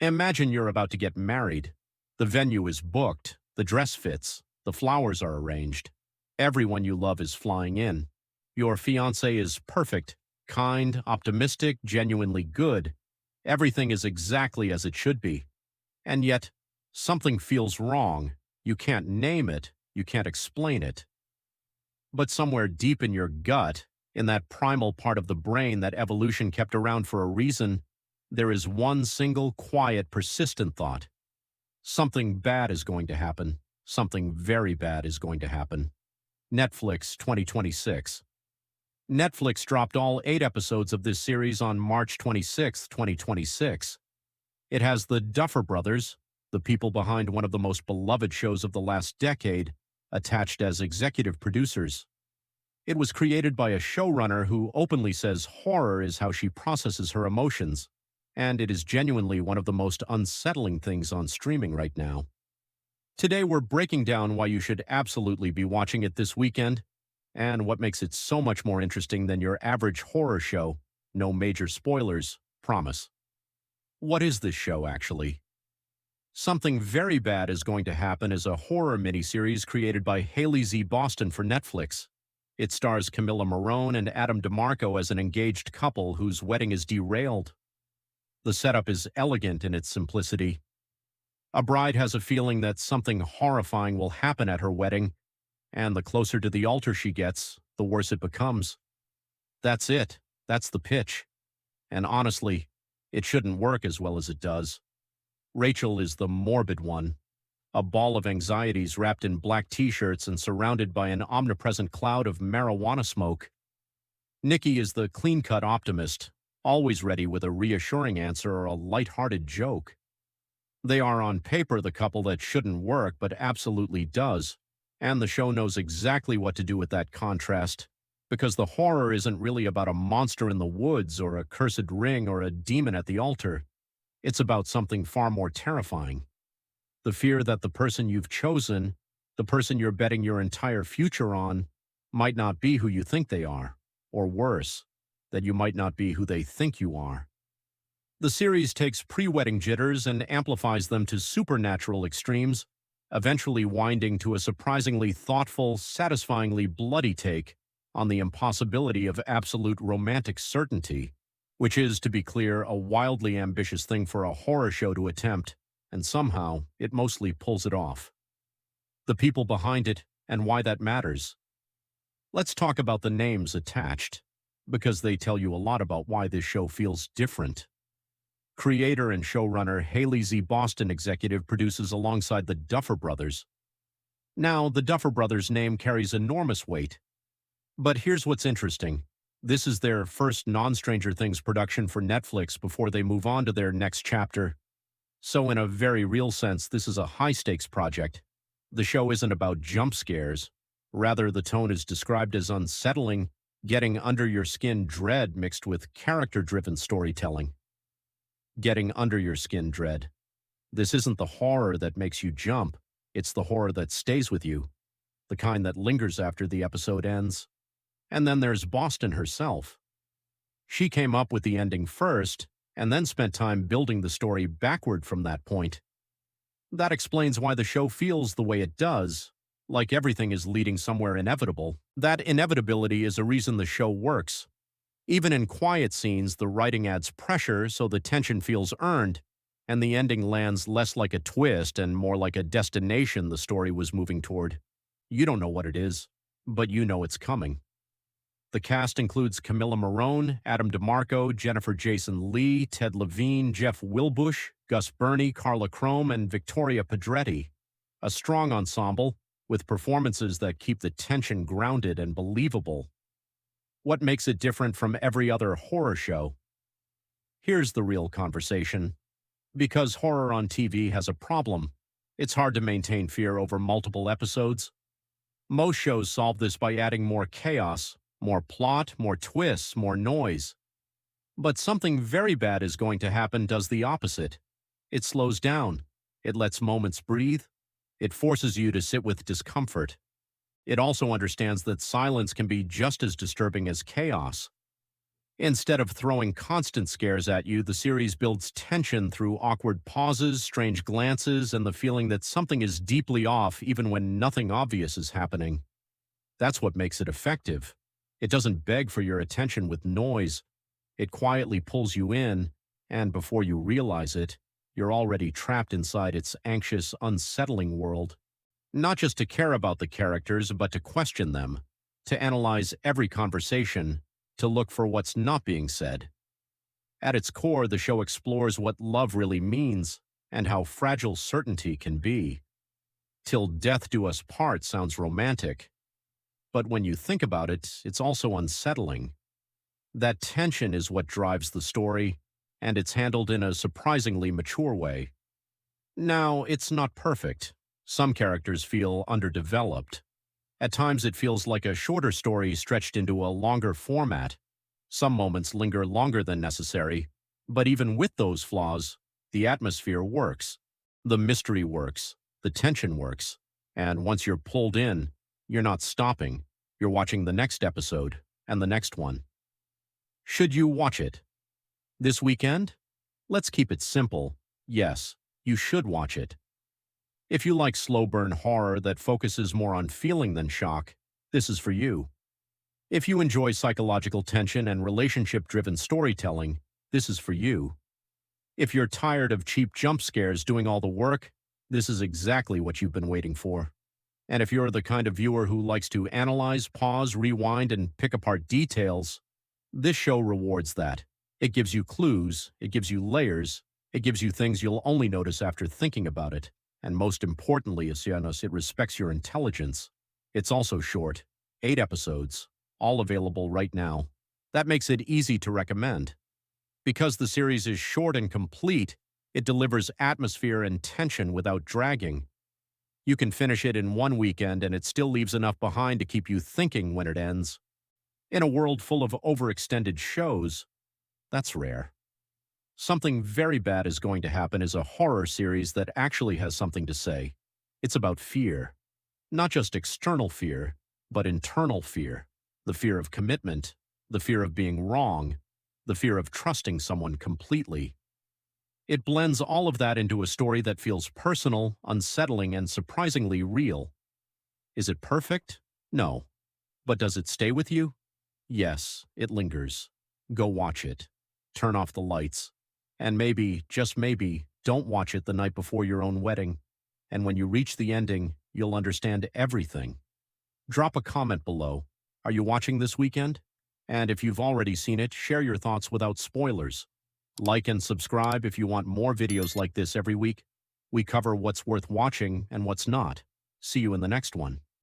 Imagine you're about to get married. The venue is booked, the dress fits, the flowers are arranged. Everyone you love is flying in. Your fiancé is perfect, kind, optimistic, genuinely good. Everything is exactly as it should be. And yet, something feels wrong. You can't name it, you can't explain it. But somewhere deep in your gut, in that primal part of the brain that evolution kept around for a reason, there is one single, quiet, persistent thought. Something bad is going to happen. Something very bad is going to happen. Netflix 2026. Netflix dropped all 8 episodes of this series on March 26, 2026. It has the Duffer Brothers, the people behind one of the most beloved shows of the last decade, attached as executive producers. It was created by a showrunner who openly says horror is how she processes her emotions, and it is genuinely one of the most unsettling things on streaming right now. Today we're breaking down why you should absolutely be watching it this weekend, and what makes it so much more interesting than your average horror show. No major spoilers, promise. What is this show, actually? Something Very Bad Is Going to Happen is a horror miniseries created by Haley Z. Boston for Netflix. It stars Camilla Morrone and Adam DeMarco as an engaged couple whose wedding is derailed. The setup is elegant in its simplicity. A bride has a feeling that something horrifying will happen at her wedding, and the closer to the altar she gets, the worse it becomes. That's it. That's the pitch. And honestly, it shouldn't work as well as it does. Rachel is the morbid one, a ball of anxieties wrapped in black t-shirts and surrounded by an omnipresent cloud of marijuana smoke. Nikki is the clean-cut optimist, always ready with a reassuring answer or a light-hearted joke. They are on paper the couple that shouldn't work but absolutely does, and the show knows exactly what to do with that contrast, because the horror isn't really about a monster in the woods or a cursed ring or a demon at the altar. It's about something far more terrifying. The fear that the person you've chosen, the person you're betting your entire future on, might not be who you think they are, or worse, that you might not be who they think you are. The series takes pre-wedding jitters and amplifies them to supernatural extremes, eventually winding to a surprisingly thoughtful, satisfyingly bloody take on the impossibility of absolute romantic certainty, which is, to be clear, a wildly ambitious thing for a horror show to attempt, and somehow it mostly pulls it off. The people behind it, and why that matters. Let's talk about the names attached, because they tell you a lot about why this show feels different. Creator and showrunner Haley Z. Boston executive produces alongside the Duffer Brothers. Now, the Duffer Brothers name carries enormous weight. But here's what's interesting. This is their first non-Stranger Things production for Netflix before they move on to their next chapter. So in a very real sense, this is a high-stakes project. The show isn't about jump scares. Rather, the tone is described as unsettling, getting under your skin dread mixed with character-driven storytelling. Getting under your skin dread. This isn't the horror that makes you jump. It's the horror that stays with you, the kind that lingers after the episode ends. And then there's Boston herself. She came up with the ending first, and then spent time building the story backward from that point. That explains why the show feels the way it does, like everything is leading somewhere inevitable. That inevitability is a reason the show works. Even in quiet scenes, the writing adds pressure so the tension feels earned, and the ending lands less like a twist and more like a destination the story was moving toward. You don't know what it is, but you know it's coming. The cast includes Camilla Morrone, Adam DeMarco, Jennifer Jason Leigh, Ted Levine, Jeff Wilbush, Gus Burney, Carla Crome, and Victoria Pedretti. A strong ensemble, with performances that keep the tension grounded and believable. What makes it different from every other horror show? Here's the real conversation. Because horror on TV has a problem, it's hard to maintain fear over multiple episodes. Most shows solve this by adding more chaos, more plot, more twists, more noise. But Something Very Bad Is Going to Happen does the opposite. It slows down. It lets moments breathe. It forces you to sit with discomfort. It also understands that silence can be just as disturbing as chaos. Instead of throwing constant scares at you, the series builds tension through awkward pauses, strange glances, and the feeling that something is deeply off even when nothing obvious is happening. That's what makes it effective. It doesn't beg for your attention with noise. It quietly pulls you in, and before you realize it, you're already trapped inside its anxious, unsettling world. Not just to care about the characters, but to question them, to analyze every conversation, to look for what's not being said. At its core, the show explores what love really means and how fragile certainty can be. Till death do us part sounds romantic, but when you think about it, it's also unsettling. That tension is what drives the story, and it's handled in a surprisingly mature way. Now, it's not perfect. Some characters feel underdeveloped. At times it feels like a shorter story stretched into a longer format. Some moments linger longer than necessary, but even with those flaws, the atmosphere works. The mystery works, the tension works, and once you're pulled in, you're not stopping. You're watching the next episode, and the next one. Should you watch it? This weekend? Let's keep it simple. Yes, you should watch it. If you like slow burn horror that focuses more on feeling than shock, this is for you. If you enjoy psychological tension and relationship-driven storytelling, this is for you. If you're tired of cheap jump scares doing all the work, this is exactly what you've been waiting for. And if you're the kind of viewer who likes to analyze, pause, rewind, and pick apart details, this show rewards that. It gives you clues, it gives you layers, it gives you things you'll only notice after thinking about it. And most importantly, it respects your intelligence. It's also short, 8 episodes, all available right now. That makes it easy to recommend. Because the series is short and complete, it delivers atmosphere and tension without dragging. You can finish it in one weekend and it still leaves enough behind to keep you thinking when it ends. In a world full of overextended shows, that's rare. Something very bad is going to happen is a horror series that actually has something to say. It's about fear. Not just external fear, but internal fear. The fear of commitment, the fear of being wrong, the fear of trusting someone completely. It blends all of that into a story that feels personal, unsettling, and surprisingly real. Is it perfect? No. But does it stay with you? Yes, it lingers. Go watch it. Turn off the lights. And maybe, just maybe, don't watch it the night before your own wedding. And when you reach the ending, you'll understand everything. Drop a comment below. Are you watching this weekend? And if you've already seen it, share your thoughts without spoilers. Like and subscribe if you want more videos like this every week. We cover what's worth watching and what's not. See you in the next one.